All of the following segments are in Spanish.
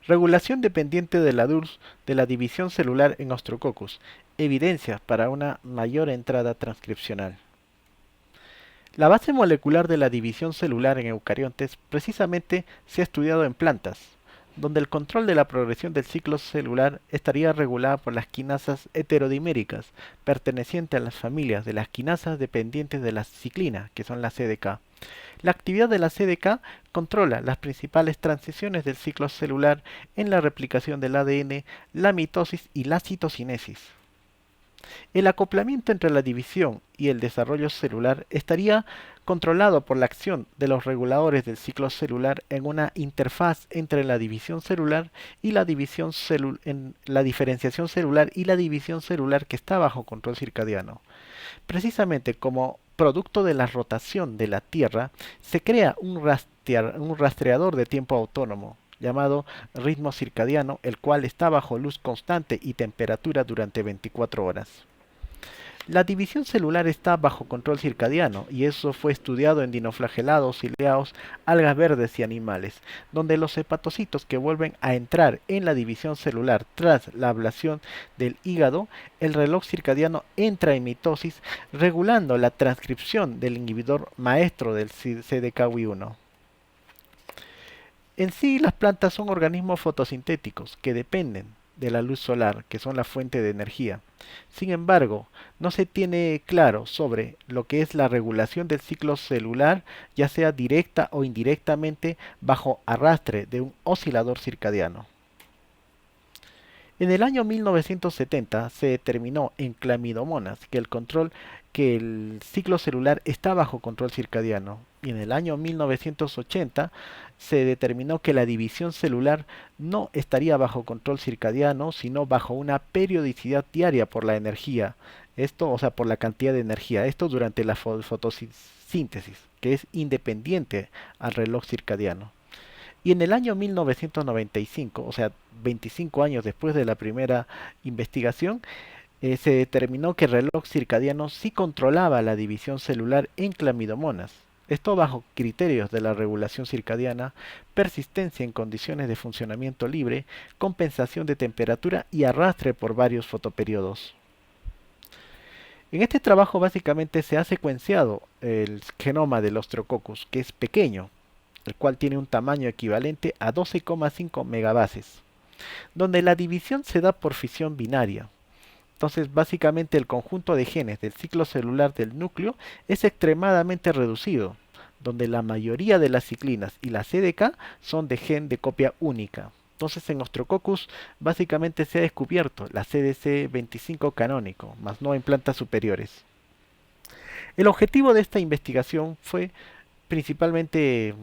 Regulación dependiente de la DURS de la división celular en Ostrococcus. Evidencias para una mayor entrada transcripcional. La base molecular de la división celular en eucariontes precisamente se ha estudiado en plantas, donde el control de la progresión del ciclo celular estaría regulada por las quinasas heterodiméricas, pertenecientes a las familias de las quinasas dependientes de la ciclina, que son las CDK. La actividad de la CDK controla las principales transiciones del ciclo celular en la replicación del ADN, la mitosis y la citocinesis. El acoplamiento entre la división y el desarrollo celular estaría controlado por la acción de los reguladores del ciclo celular en una interfaz entre la división celular y la diferenciación celular y la división celular que está bajo control circadiano. Precisamente como producto de la rotación de la Tierra, se crea un rastreador de tiempo autónomo llamado ritmo circadiano, el cual está bajo luz constante y temperatura durante 24 horas. La división celular está bajo control circadiano y eso fue estudiado en dinoflagelados, ciliados, algas verdes y animales, donde los hepatocitos que vuelven a entrar en la división celular tras la ablación del hígado, el reloj circadiano entra en mitosis regulando la transcripción del inhibidor maestro del CDKW1. En sí, las plantas son organismos fotosintéticos que dependen de la luz solar, que son la fuente de energía. Sin embargo, no se tiene claro sobre lo que es la regulación del ciclo celular, ya sea directa o indirectamente bajo arrastre de un oscilador circadiano. En el año 1970 se determinó en clamidomonas que el ciclo celular está bajo control circadiano y en el año 1980 se determinó que la división celular no estaría bajo control circadiano, sino bajo una periodicidad diaria por la energía. Esto, o sea, por la cantidad de energía. Esto durante la fotosíntesis, que es independiente al reloj circadiano. Y en el año 1995, o sea, 25 años después de la primera investigación, se determinó que el reloj circadiano sí controlaba la división celular en clamidomonas. Esto bajo criterios de la regulación circadiana, persistencia en condiciones de funcionamiento libre, compensación de temperatura y arrastre por varios fotoperiodos. En este trabajo básicamente se ha secuenciado el genoma del Ostrococcus, que es pequeño, el cual tiene un tamaño equivalente a 12,5 megabases, donde la división se da por fisión binaria. Entonces, básicamente el conjunto de genes del ciclo celular del núcleo es extremadamente reducido, donde la mayoría de las ciclinas y la CDK son de gen de copia única. Entonces, en Ostrococcus básicamente se ha descubierto la CDC25 canónico, más no en plantas superiores. El objetivo de esta investigación fue principalmente,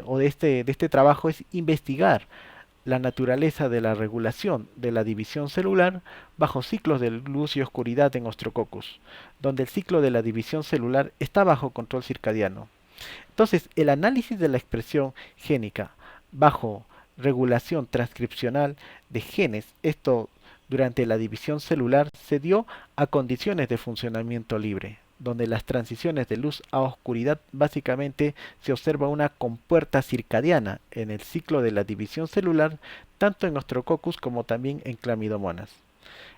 o de este trabajo, es investigar la naturaleza de la regulación de la división celular bajo ciclos de luz y oscuridad en Ostrococcus, donde el ciclo de la división celular está bajo control circadiano. Entonces, el análisis de la expresión génica bajo regulación transcripcional de genes, esto durante la división celular, se dio a condiciones de funcionamiento libre, donde las transiciones de luz a oscuridad básicamente se observa una compuerta circadiana en el ciclo de la división celular, tanto en Ostrococcus como también en clamidomonas.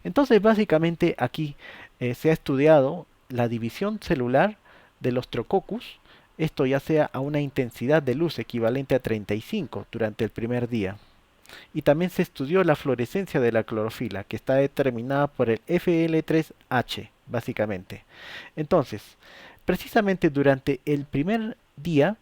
Entonces, básicamente aquí se ha estudiado la división celular del Ostrococcus, esto ya sea a una intensidad de luz equivalente a 35 durante el primer día. Y también se estudió la fluorescencia de la clorofila, que está determinada por el FL3H, básicamente. Entonces, precisamente durante el primer día,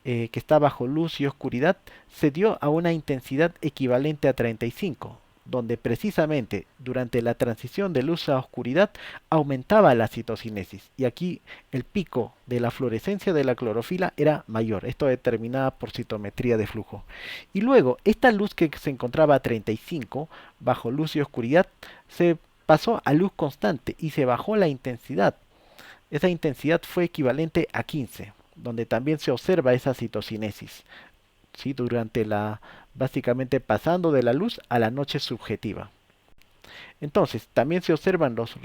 que está bajo luz y oscuridad, se dio a una intensidad equivalente a 35, donde precisamente durante la transición de luz a oscuridad aumentaba la citocinesis y aquí el pico de la fluorescencia de la clorofila era mayor, esto determinada por citometría de flujo. Y luego esta luz que se encontraba a 35 bajo luz y oscuridad se pasó a luz constante y se bajó la intensidad. Esa intensidad fue equivalente a 15, donde también se observa esa citocinesis, ¿sí? Durante básicamente pasando de la luz a la noche subjetiva. Entonces, también se observan los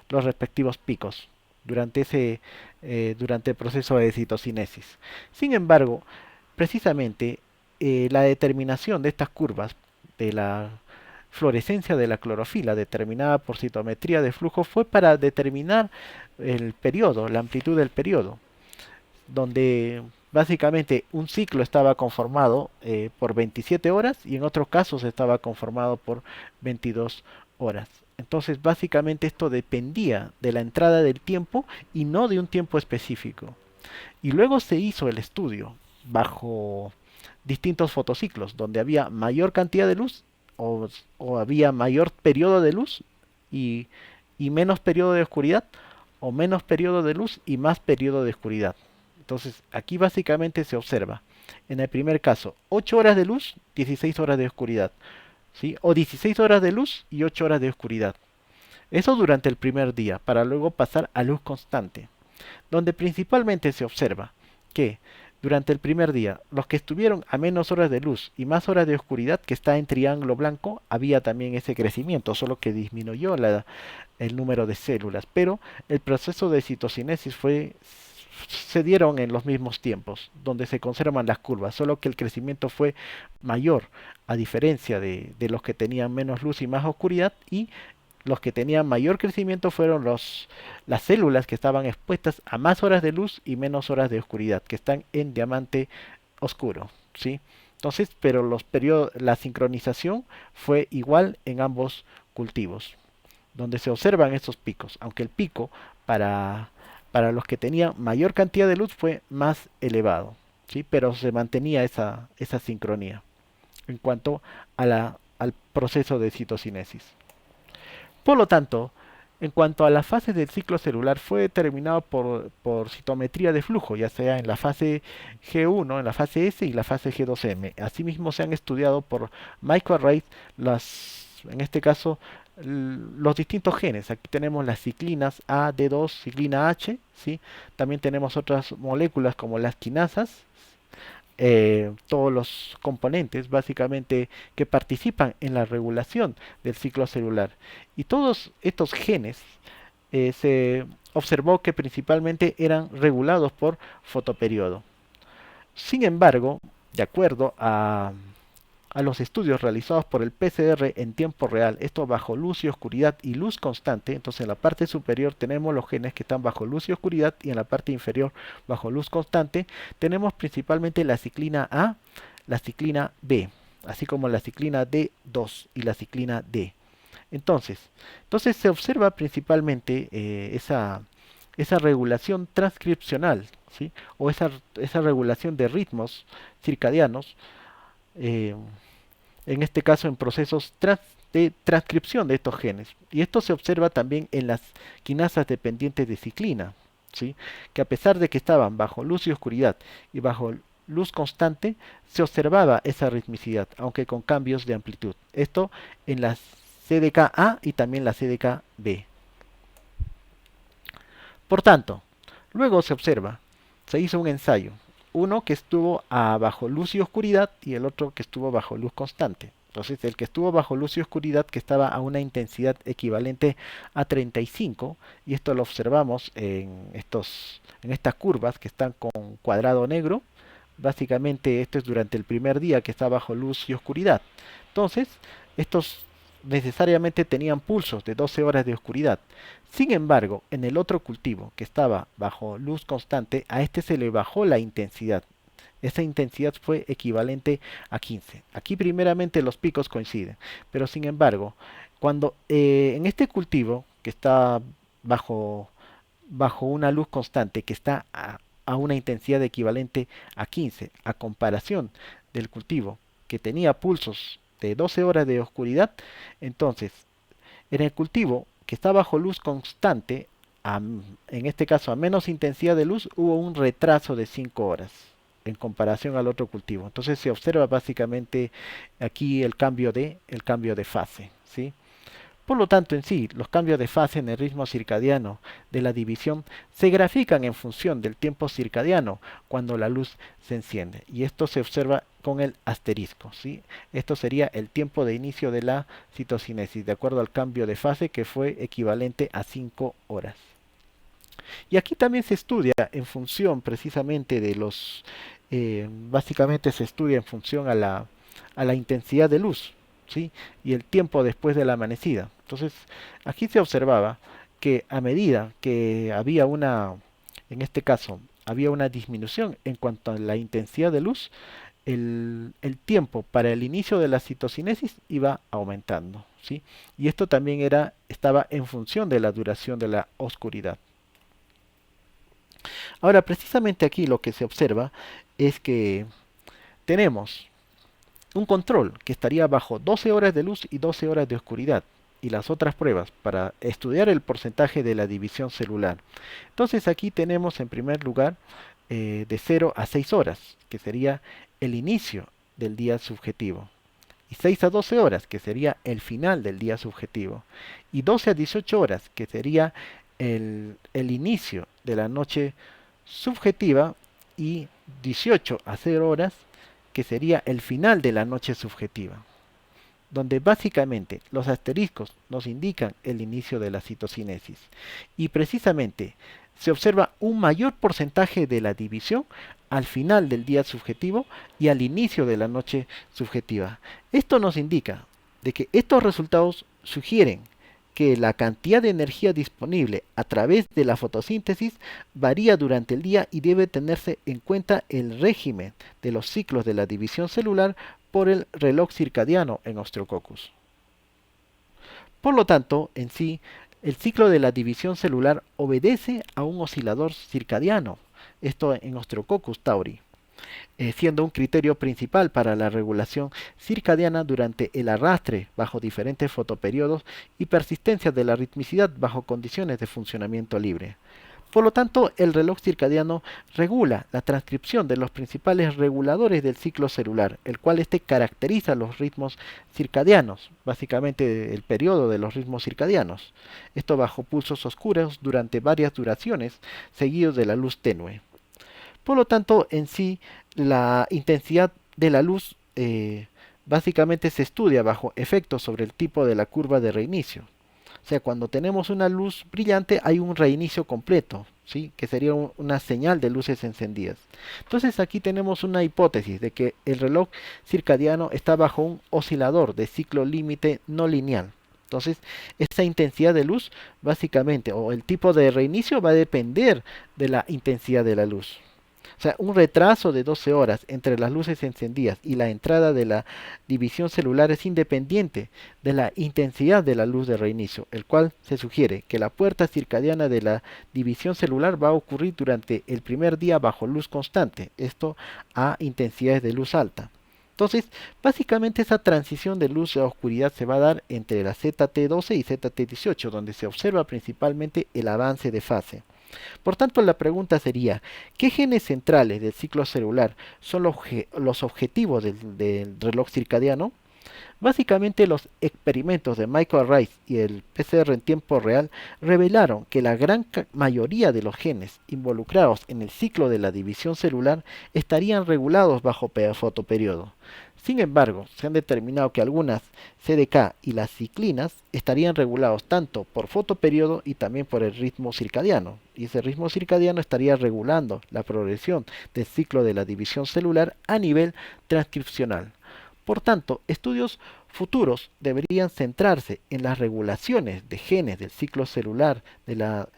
respectivos picos durante el proceso de citocinesis. Sin embargo, precisamente la determinación de estas curvas de la fluorescencia de la clorofila determinada por citometría de flujo fue para determinar el periodo, la amplitud del periodo, donde básicamente un ciclo estaba conformado por 27 horas y en otros casos estaba conformado por 22 horas. Entonces básicamente esto dependía de la entrada del tiempo y no de un tiempo específico. Y luego se hizo el estudio bajo distintos fotociclos, donde había mayor cantidad de luz o había mayor periodo de luz y, y menos periodo de oscuridad, o menos periodo de luz y más periodo de oscuridad. Entonces aquí básicamente se observa, en el primer caso, 8 horas de luz, 16 horas de oscuridad, ¿sí? O 16 horas de luz y 8 horas de oscuridad. Eso durante el primer día, para luego pasar a luz constante, donde principalmente se observa que durante el primer día, los que estuvieron a menos horas de luz y más horas de oscuridad, que está en triángulo blanco, había también ese crecimiento, solo que disminuyó el número de células, pero el proceso de citocinesis se dieron en los mismos tiempos, donde se conservan las curvas, solo que el crecimiento fue mayor, a diferencia de los que tenían menos luz y más oscuridad, y los que tenían mayor crecimiento fueron las células que estaban expuestas a más horas de luz y menos horas de oscuridad, que están en diamante oscuro, ¿sí? Entonces, pero la sincronización fue igual en ambos cultivos, donde se observan estos picos, aunque el pico para, para los que tenían mayor cantidad de luz fue más elevado, ¿sí? Pero se mantenía esa sincronía en cuanto al proceso de citocinesis. Por lo tanto, en cuanto a las fases del ciclo celular, fue determinado por citometría de flujo, ya sea en la fase G1, en la fase S y la fase G2M. Asimismo, se han estudiado por microarrays en este caso, los distintos genes. Aquí tenemos las ciclinas A, D2, ciclina H, ¿sí? También tenemos otras moléculas como las quinasas, todos los componentes básicamente que participan en la regulación del ciclo celular. Y todos estos genes se observó que principalmente eran regulados por fotoperiodo. Sin embargo, de acuerdo a los estudios realizados por el PCR en tiempo real, esto bajo luz y oscuridad y luz constante, entonces en la parte superior tenemos los genes que están bajo luz y oscuridad y en la parte inferior bajo luz constante tenemos principalmente la ciclina A, la ciclina B, así como la ciclina D2 y la ciclina D. Entonces se observa principalmente esa regulación transcripcional, ¿sí? O esa regulación de ritmos circadianos, eh, en este caso en procesos de transcripción de estos genes. Y esto se observa también en las quinasas dependientes de ciclina, ¿sí? Que a pesar de que estaban bajo luz y oscuridad y bajo luz constante, se observaba esa ritmicidad, aunque con cambios de amplitud. Esto en la CDKA y también la CDKB. Por tanto, luego se hizo un ensayo, uno que estuvo bajo luz y oscuridad y el otro que estuvo bajo luz constante. Entonces, el que estuvo bajo luz y oscuridad, que estaba a una intensidad equivalente a 35, y esto lo observamos en estas curvas que están con cuadrado negro. Básicamente, esto es durante el primer día que está bajo luz y oscuridad. Entonces, estos necesariamente tenían pulsos de 12 horas de oscuridad. Sin embargo, en el otro cultivo, que estaba bajo luz constante, a este se le bajó la intensidad. Esa intensidad fue equivalente a 15. Aquí primeramente los picos coinciden, pero sin embargo, cuando en este cultivo, que está bajo, bajo una luz constante, que está a una intensidad equivalente a 15, a comparación del cultivo que tenía pulsos de 12 horas de oscuridad, entonces en el cultivo que está bajo luz constante, en este caso a menos intensidad de luz, hubo un retraso de 5 horas en comparación al otro cultivo. Entonces se observa básicamente aquí el cambio de fase, ¿sí? Por lo tanto, en sí, los cambios de fase en el ritmo circadiano de la división se grafican en función del tiempo circadiano cuando la luz se enciende. Y esto se observa con el asterisco, ¿sí? Esto sería el tiempo de inicio de la citocinesis, de acuerdo al cambio de fase que fue equivalente a 5 horas. Y aquí también se estudia en función precisamente básicamente se estudia en función a la intensidad de luz. ¿sí? Y el tiempo después de la amanecida. Entonces, aquí se observaba que a medida que había en este caso, había una disminución en cuanto a la intensidad de luz, el tiempo para el inicio de la citocinesis iba aumentando, ¿sí? Y esto también estaba en función de la duración de la oscuridad. Ahora, precisamente aquí lo que se observa es que tenemos un control que estaría bajo 12 horas de luz y 12 horas de oscuridad, y las otras pruebas para estudiar el porcentaje de la división celular. Entonces aquí tenemos en primer lugar de 0 a 6 horas, que sería el inicio del día subjetivo, y 6 a 12 horas, que sería el final del día subjetivo, y 12 a 18 horas, que sería el inicio de la noche subjetiva, y 18 a 0 horas, que sería el final de la noche subjetiva, donde básicamente los asteriscos nos indican el inicio de la citocinesis. Y precisamente se observa un mayor porcentaje de la división al final del día subjetivo y al inicio de la noche subjetiva. Esto nos indica de que estos resultados sugieren que la cantidad de energía disponible a través de la fotosíntesis varía durante el día y debe tenerse en cuenta el régimen de los ciclos de la división celular por el reloj circadiano en Osteococcus. Por lo tanto, en sí, el ciclo de la división celular obedece a un oscilador circadiano, esto en Osteococcus tauri, siendo un criterio principal para la regulación circadiana durante el arrastre bajo diferentes fotoperiodos y persistencia de la ritmicidad bajo condiciones de funcionamiento libre. Por lo tanto, el reloj circadiano regula la transcripción de los principales reguladores del ciclo celular, el cual caracteriza los ritmos circadianos, básicamente el periodo de los ritmos circadianos. Esto bajo pulsos oscuros durante varias duraciones, seguidos de la luz tenue. Por lo tanto, en sí, la intensidad de la luz básicamente se estudia bajo efectos sobre el tipo de la curva de reinicio. O sea, cuando tenemos una luz brillante hay un reinicio completo, ¿sí? Que sería una señal de luces encendidas. Entonces aquí tenemos una hipótesis de que el reloj circadiano está bajo un oscilador de ciclo límite no lineal. Entonces, esa intensidad de luz, básicamente, o el tipo de reinicio va a depender de la intensidad de la luz. O sea, un retraso de 12 horas entre las luces encendidas y la entrada de la división celular es independiente de la intensidad de la luz de reinicio, el cual se sugiere que la puerta circadiana de la división celular va a ocurrir durante el primer día bajo luz constante, esto a intensidades de luz alta. Entonces, básicamente esa transición de luz a oscuridad se va a dar entre la ZT12 y ZT18, donde se observa principalmente el avance de fase. Por tanto, la pregunta sería, ¿qué genes centrales del ciclo celular son los objetivos del reloj circadiano? Básicamente, los experimentos de Michael Rice y el PCR en tiempo real revelaron que la gran mayoría de los genes involucrados en el ciclo de la división celular estarían regulados bajo fotoperiodo. Sin embargo, se han determinado que algunas CDK y las ciclinas estarían regulados tanto por fotoperiodo y también por el ritmo circadiano. Y ese ritmo circadiano estaría regulando la progresión del ciclo de la división celular a nivel transcripcional. Por tanto, estudios futuros deberían centrarse en las regulaciones de genes del ciclo celular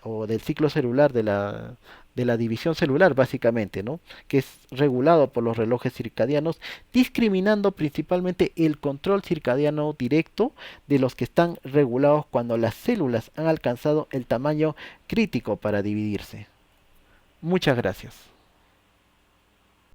o del ciclo celular de la división celular básicamente, ¿no? Que es regulado por los relojes circadianos, discriminando principalmente el control circadiano directo de los que están regulados cuando las células han alcanzado el tamaño crítico para dividirse. Muchas gracias.